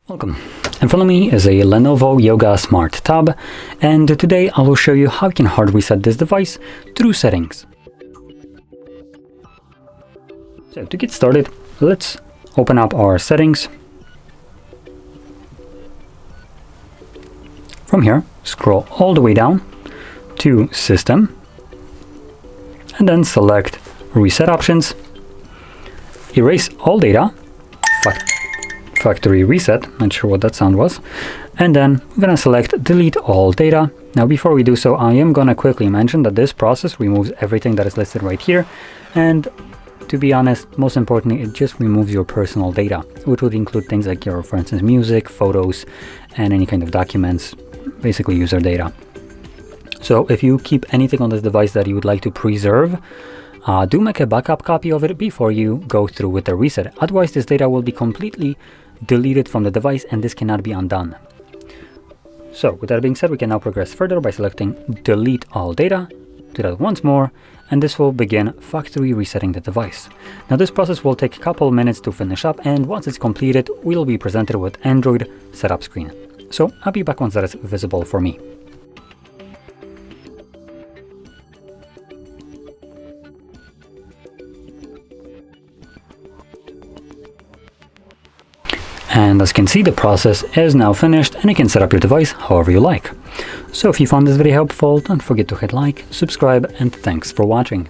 Welcome. In front of me is a Lenovo Yoga Smart Tab, and today I will show you how you can hard reset this device through settings. So to get started, let's open up our settings. From here, scroll all the way down to System, and then select Reset Options, erase all data, factory reset, not sure what that sound was, and then we're going to select delete all data. Now before we do so, I am going to quickly mention that this process removes everything that is listed right here, and to be honest, most importantly, it just removes your personal data, which would include things like your, for instance, music, photos, and any kind of documents, basically user data. So if you keep anything on this device that you would like to preserve, do make a backup copy of it before you go through with the reset. Otherwise, this data will be completely deleted from the device and this cannot be undone. So with that being said, we can now progress further by selecting delete all data. Do that once more, and this will begin factory resetting the device. Now this process will take a couple minutes to finish up, and once it's completed, we'll be presented with Android setup screen. So I'll be back once that is visible for me. And as you can see, the process is now finished and you can set up your device however you like. So if you found this video helpful, don't forget to hit like, subscribe, and thanks for watching.